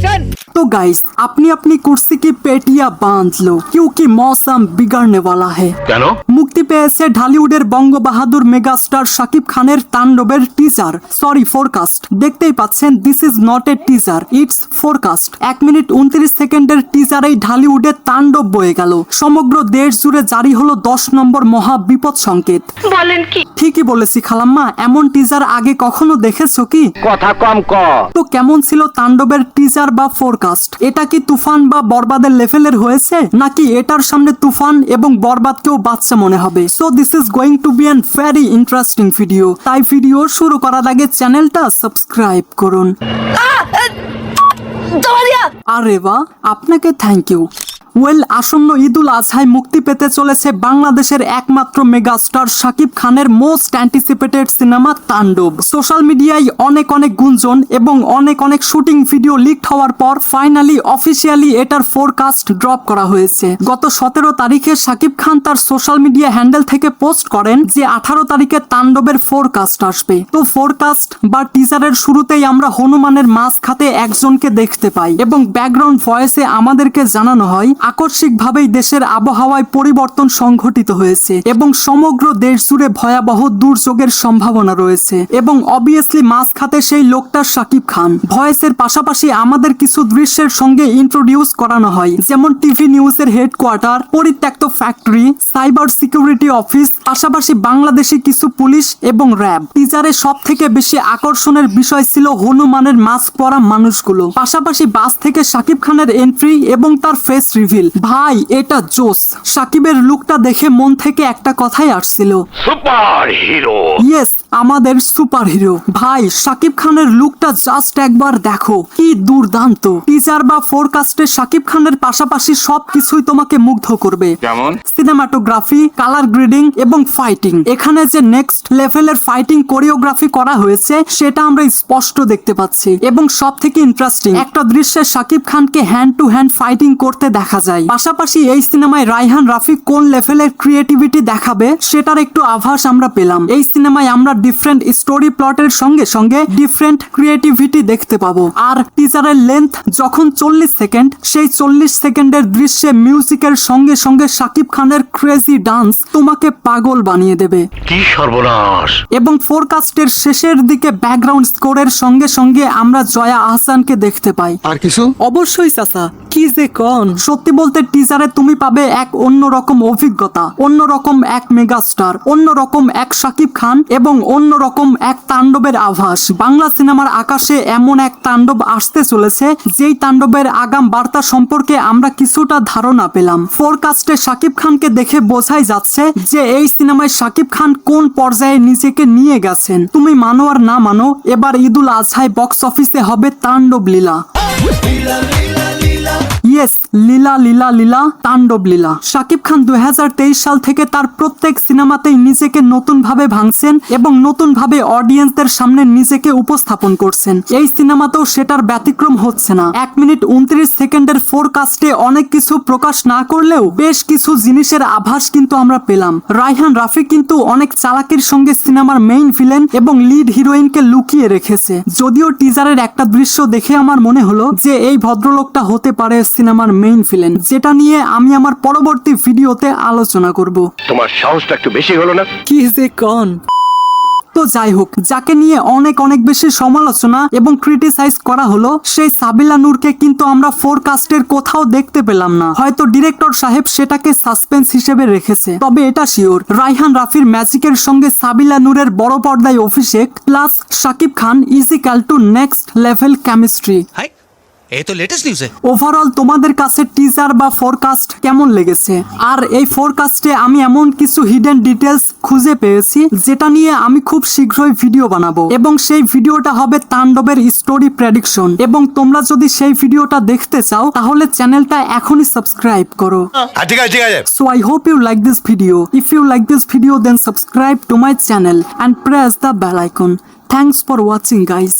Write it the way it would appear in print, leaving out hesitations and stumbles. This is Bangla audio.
एक्शन। तो गाइस अपनी अपनी कुर्सी की पेटियां बांध लो क्योंकि मौसम बिगड़ने वाला है। কেন? মুক্তি পেয়েছে ঢালিউডের বঙ্গবাহাদুর মেগাস্টার শাকিব খানের তাণ্ডবের টিজার, সরি ফোরকাস্ট। দেখতেই পাচ্ছেন this is not a teaser, it's forecast. 1 minute 29 সেকেন্ডের টিজারেই ঢালিউডে তাণ্ডব বয়ে গেল। সমগ্র দেশ জুড়ে জারি হলো 10 নম্বর মহা বিপদ সংকেত। বলেন কি? ঠিকই বলেছি খালাম্মা, এমন টিজার আগে কখনো দেখেছো কি? কথা কম ক। তো কেমন ছিল তাণ্ডবের টিজার বা ফোরকাস্ট? এটা কি তুফান বা বরবাদের লেভেলের হয়েছে, নাকি এটার সামনে তুফান এবং বরবাদকেও বাচ্চা মনে হবে? So this is going to be an very interesting video. তাই ভিডিও শুরু করার আগে চ্যানেলটা সাবস্ক্রাইব করুন। আরে বাহ, আপনাকে থ্যাংক ইউ। ওয়েল, আসন্ন ঈদুল আজহায় মুক্তি পেতে চলেছে বাংলাদেশের একমাত্র মেগাস্টার শাকিব খানের মোস্ট অ্যান্টিসিপেটেড সিনেমা তাণ্ডব। সোশ্যাল মিডিয়ায় অনেক গুঞ্জন এবং অনেক শুটিং ভিডিও লিকড হওয়ার পর ফাইনালি অফিসিয়ালি এটার ফোরকাস্ট ড্রপ করা হয়েছে। গত 17 তারিখে শাকিব খান তার সোশ্যাল মিডিয়া হ্যান্ডেল থেকে পোস্ট করেন যে 18 তারিখে তাণ্ডবের ফোরকাস্ট আসবে। তো ফোরকাস্ট বা টিজারের শুরুতেই আমরা হনুমানের মাছ খাতে একজনকে দেখতে পাই এবং ব্যাকগ্রাউন্ড ভয়েসে আমাদেরকে জানানো হয় আকস্মিকভাবেই দেশের আবহাওয়ায় পরিবর্তন সংঘটিত হয়েছে এবং সমগ্র দেশ জুড়ে ভয়াবহ দুর্যোগের সম্ভাবনা রয়েছে এবং অবভিয়াসলি মাছ খাতে সেই লোকটা শাকিব খান। ভয়েসের পাশাপাশি আমাদের কিছু দৃশ্যের সঙ্গে ইন্ট্রোডিউস করানো হয়, যেমন টিভি নিউজের হেডকোয়ার্টার, পরিত্যক্ত ফ্যাক্টরি, সাইবার সিকিউরিটি অফিস, পাশাপাশি বাংলাদেশি কিছু পুলিশ এবং র্যাব। টিজারে সব থেকে বেশি আকর্ষণের বিষয় ছিল হনুমানের মাস্ক পরা মানুষগুলো, পাশাপাশি বাস থেকে শাকিব খানের এন্ট্রি এবং তার ফেস রিভিল। ভাই এটা জোস। শাকিবের লুকটা দেখে মন থেকে একটা কথাই আসছিল, সুপার হিরো। ইয়েস, আমাদের সুপার হিরো। ভাই শাকিব খানের লুকটা জাস্ট একবার দেখো, কি দুর্দান্ত। টিজার বা ফোরকাস্টে শাকিব খানের পাশাপাশি সবকিছুই তোমাকে মুগ্ধ করবে, যেমন সিনেমাটোগ্রাফি, কালার গ্রেডিং এবং ফাইটিং। এখানে যে নেক্সট লেভেলের ফাইটিং কোরিওগ্রাফি করা হয়েছে সেটা আমরা স্পষ্ট দেখতে পাচ্ছি এবং সব থেকে ইন্টারেস্টিং একটা দৃশ্যে শাকিব খানকে হ্যান্ড টু হ্যান্ড ফাইটিং করতে দেখা যায়। পাশাপাশি এই সিনেমায় রায়হান রাফি কোন লেভেলের ক্রিয়েটিভিটি দেখাবে সেটার একটু আভাস আমরা পেলাম। এই সিনেমায় আমরা ডিফারেন্ট স্টোরি প্লটের সঙ্গে সঙ্গে ডিফারেন্ট ক্রিয়েটিভিটি দেখতে পাবো। আর টিজারের লেন্থ যখন 40 সেকেন্ড, সেই 40 সেকেন্ডের দৃশ্যে মিউজিকের সঙ্গে সঙ্গে শাকিব খানের ক্রেজি ডান্স তোমাকে পাগল বানিয়ে দেবে। কি সর্বনাশ! এবং ফোরকাস্টের শেষের দিকে ব্যাকগ্রাউন্ড স্কোরের সঙ্গে সঙ্গে আমরা জয়া আহসানকে দেখতে পাই। আর কিছু? অবশ্যই চাচা, কি যে কন। সত্যি বলতে টিজারে তুমি পাবে এক অন্যরকম অভিজ্ঞতা, অন্যরকম এক মেগাস্টার, অন্যরকম এক শাকিব খান এবং অন্যরকম এক তাণ্ডবের আভাস। বাংলা সিনেমার আকাশে এমন এক তাণ্ডব আসতে চলেছে যেই তাণ্ডবের আগাম বার্তা সম্পর্কে আমরা কিছুটা ধারণা পেলাম। ফোরকাস্টে শাকিব খানকে দেখে বোঝাই যাচ্ছে যে এই সিনেমায় শাকিব খান কোন পর্যায়ে নিজেকে নিয়ে গেছেন। তুমি মানো আর না মানো, এবার ঈদুল আজহায় বক্স অফিসে হবে তাণ্ডব লীলা। ইয়েস, লীলা লীলা লীলা, তাণ্ডব লীলা। শাকিব খান 2023 সাল থেকে তার প্রত্যেক সিনেমাতেই নিজেকে নতুন ভাবে ভাঙছেন এবং নতুন ভাবে অডিয়েন্সদের সামনে নিজেকে উপস্থাপন করছেন। এই সিনেমাতেও সেটার ব্যতিক্রম হচ্ছে না। 1 মিনিট 29 সেকেন্ডের ফোরকাস্টে অনেক কিছু প্রকাশ না করলেও বেশ কিছু জিনিসের আভাস কিন্তু আমরা পেলাম। রায়হান রাফি কিন্তু অনেক চালাকির সঙ্গে সিনেমার মেইন ভিলেন এবং লিড হিরোইনকে লুকিয়ে রেখেছে। যদিও টিজারের একটা দৃশ্য দেখে আমার মনে হলো যে এই ভদ্রলোকটা হতে পারে সিনেমার মেইন ভিলেন, যেটা নিয়ে আমি আমার পরবর্তী ভিডিওতে আলোচনা করব। তোমার সাহসটা একটু বেশি হলো না? কি যে কন। তো যাই হোক, যাকে নিয়ে অনেক বেশি সমালোচনা এবং ক্রিটিসাইজ করা হলো সেই সাবিলা নূরকে কিন্তু আমরা ফোরকাস্টের কোথাও দেখতে পেলাম না। হয়তো ডিরেক্টর সাহেব সেটাকে সাসপেন্স হিসেবে রেখেছে। তবে এটা শিওর, রায়হান রাফির ম্যাজিকের সঙ্গে সাবিলা নূরের বড় পর্দায় অভিষেক plus Shakib Khan is equal to next level chemistry. এই তো লেটেস্ট নিউজ। ওভারঅল তোমাদের কাছে টিজার বা ফোরকাস্ট কেমন লেগেছে? আর এই ফোরকাস্টে আমি এমন কিছু হিডেন ডিটেলস খুঁজে পেয়েছি যেটা নিয়ে আমি খুব শীঘ্রই ভিডিও বানাবো এবং সেই ভিডিওটা হবে তাণ্ডবের স্টোরি প্রেডিকশন। এবং তোমরা যদি সেই ভিডিওটা দেখতে চাও তাহলে চ্যানেলটা এখনই সাবস্ক্রাইব করো। ঠিক আছে। So I hope you like this video. If you like this video then subscribe to my channel and press the bell icon. Thanks for watching guys.